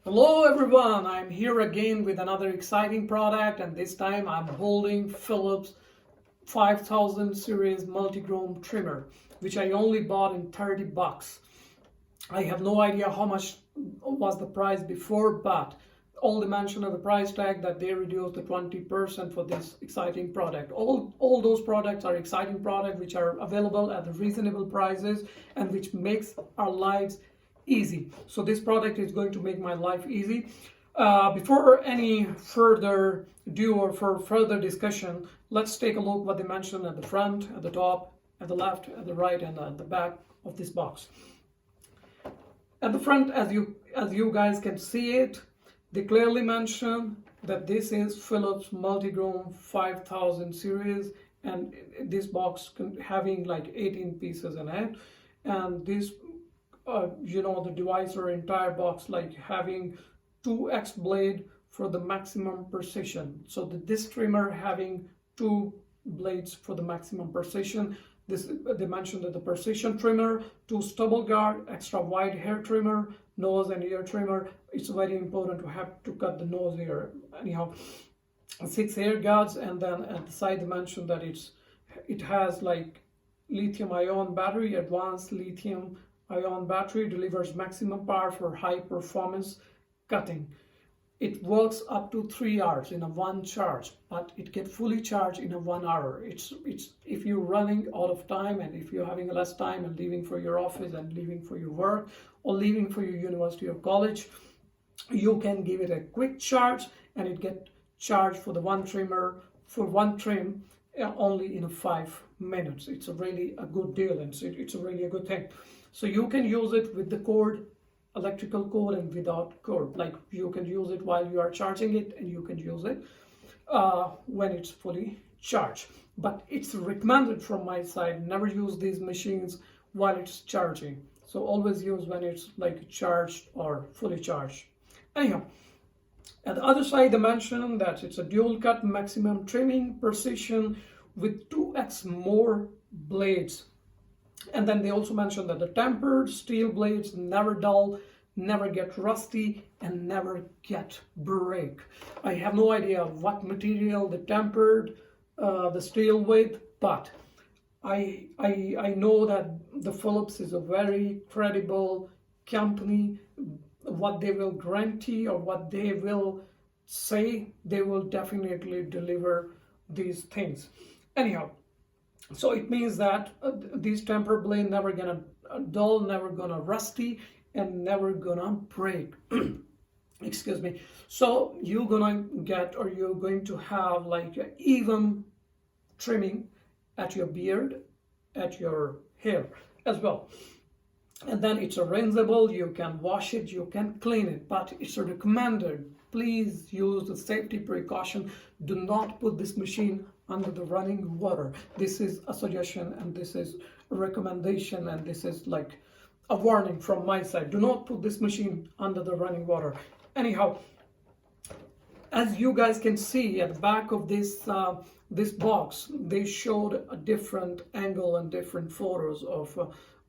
Hello everyone, I'm here again with another exciting product, and this time I'm holding Philips 5000 series Multigroom trimmer, which I only bought in 30 bucks. I have no idea how much was the price before, but all the mention of the price tag that they reduced the 20% for this exciting product. All those products are exciting products which are available at the reasonable prices and which makes our lives easy. So this product is going to make my life easy. Before any further ado or for further discussion, let's take a look what they mentioned at the front, at the top, at the left, at the right, and at the back of this box. At the front, as you guys can see it, they clearly mention that this is Philips Multigroom 5000 series, and this box having like 18 pieces in it, and this the device or entire box like having 2x blade for the maximum precision. So this trimmer having 2 blades for the maximum precision. They mentioned that the precision trimmer, 2 stubble guard, extra wide hair trimmer, nose and ear trimmer. It's very important to have to cut the nose here. Anyhow, 6 hair guards, and then at the side they mentioned that it has like lithium-ion battery, advanced lithium-ion battery, delivers maximum power for high performance cutting. It works up to 3 hours in a one charge, but it gets fully charged in a 1 hour. It's if you're running out of time, and if you're having less time and leaving for your office and leaving for your work or leaving for your university or college, you can give it a quick charge and it get charged for the one trim only in 5 minutes. It's a really a good deal, and it's a really a good thing. So you can use it with the cord, electrical cord, and without cord. Like you can use it while you are charging it, and you can use it when it's fully charged. But it's recommended from my side, never use these machines while it's charging. So always use when it's like charged or fully charged. Anyhow, at the other side they mention that it's a dual cut maximum trimming precision with 2x more blades. And then they also mentioned that the tempered steel blades never dull, never get rusty, and never get break. I have no idea what material they tempered the steel with, but I know that the Philips is a very credible company. What they will guarantee or what they will say, they will definitely deliver these things. Anyhow, so it means that these temper blade never gonna dull, never gonna rusty, and never gonna break. Excuse me. So you're gonna get, or you're going to have like even trimming at your beard, at your hair as well. And then it's a rinsable, you can wash it, you can clean it, but it's recommended. Please use the safety precaution. Do not put this machine under the running water. This is a suggestion, and this is a recommendation, and this is like a warning from my side. Do not put this machine under the running water. Anyhow, as you guys can see at the back of this box, they showed a different angle and different photos of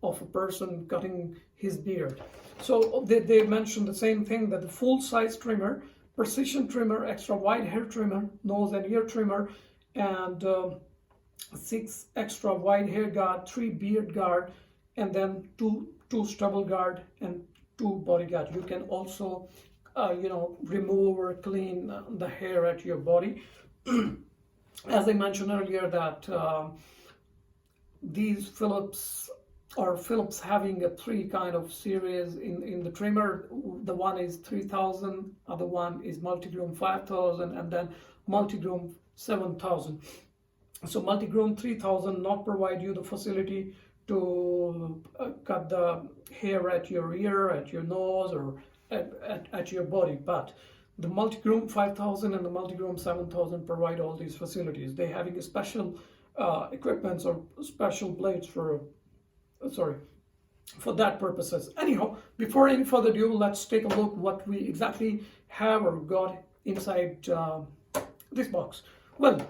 a person cutting his beard. So they mentioned the same thing, that the full size trimmer, precision trimmer, extra wide hair trimmer, nose and ear trimmer, and 6 extra wide hair guard, 3 beard guard, and then two stubble guard and 2 body guard. You can also remove or clean the hair at your body. As I mentioned earlier, that these Philips having a 3 kind of series in the trimmer. The one is 3000, other one is Multigroom 5000, and then Multigroom 7000. So Multigroom 3000 not provide you the facility to cut the hair at your ear, at your nose, or at your body, but the Multigroom 5000 and the Multigroom 7000 provide all these facilities. They having a special equipments or special blades for that purposes. Anyhow, before any further ado, let's take a look what we exactly have or got inside this box. Well,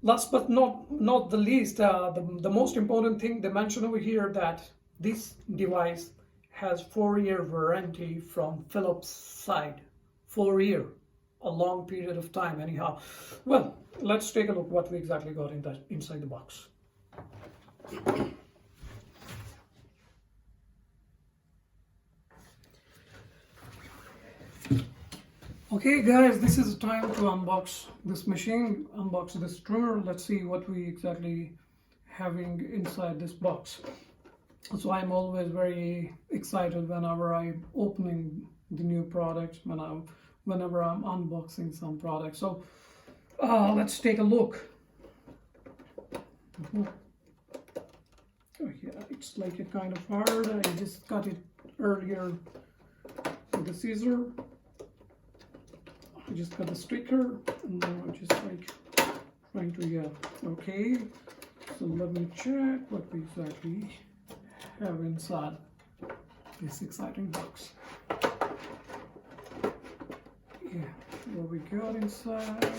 last but not the least, the most important thing they mention over here, that this device has 4-year warranty from Philips side. 4-year, a long period of time anyhow. Well, let's take a look what we exactly got inside the box. Okay guys, this is the time to unbox this machine, unbox this trimmer. Let's see what we exactly having inside this box. So I'm always very excited whenever I'm opening the new products, whenever I'm unboxing some products. So let's take a look. Oh yeah, it's like a kind of hard. I just cut it earlier with the scissor. I just got the sticker and now I'm just like trying to, yeah, okay. So let me check what we exactly have inside this exciting box. Yeah, what we got inside.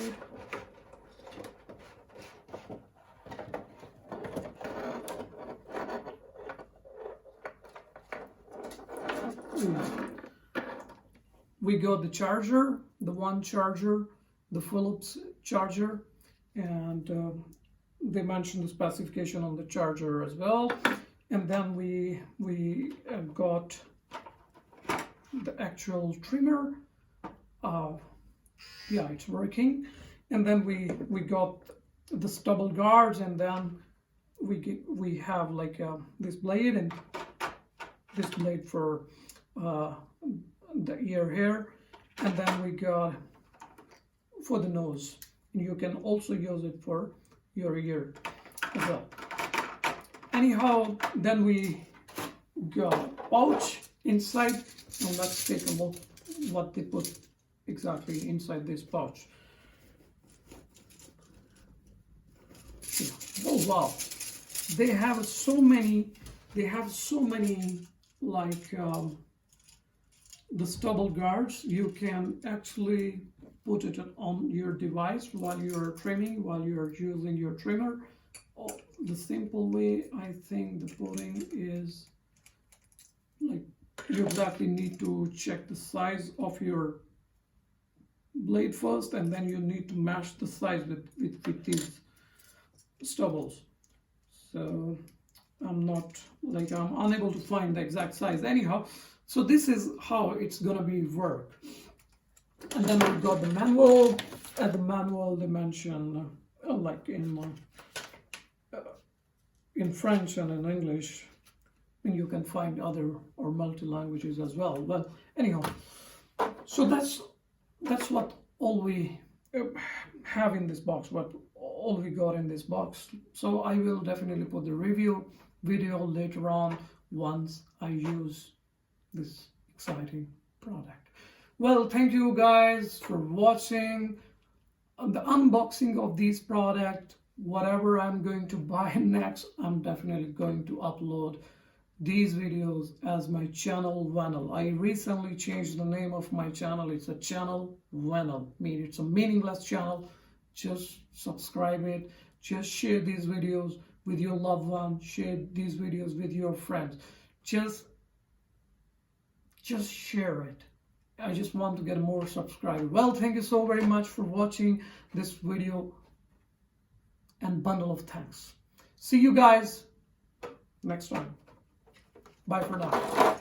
We got the charger, the one charger, the Philips charger, and they mentioned the specification on the charger as well. And then we got the actual trimmer. Yeah, it's working. And then we got the stubble guards, and then we have like this blade, and this blade for the ear hair, and then we got for the nose. You can also use it for your ear as well. Anyhow, then we got a pouch inside, and let's take a look what they put exactly inside this pouch. Oh wow, they have so many like the stubble guards. You can actually put it on your device while you're trimming, while you're using your trimmer. The simple way, I think the putting is like you exactly need to check the size of your blade first, and then you need to match the size with these stubbles. So I'm unable to find the exact size anyhow. So this is how it's gonna be work. And then we've got the manual. At the manual they mention like in French and in English, and you can find other or multi languages as well. But anyhow, so that's what all we have in this box, what all we got in this box. So I will definitely put the review video later on once I use this exciting product. Well, thank you guys for watching the unboxing of this product. Whatever I'm going to buy next, I'm definitely going to upload these videos as my channel Vinyl. I recently changed the name of my channel. It's a channel Vinyl. It's a meaningless channel. Just subscribe it. Just share these videos with your loved ones. Share these videos with your friends. Just share it. I just want to get more subscribers. Well, thank you so very much for watching this video, and bundle of thanks. See you guys next time. Bye for now.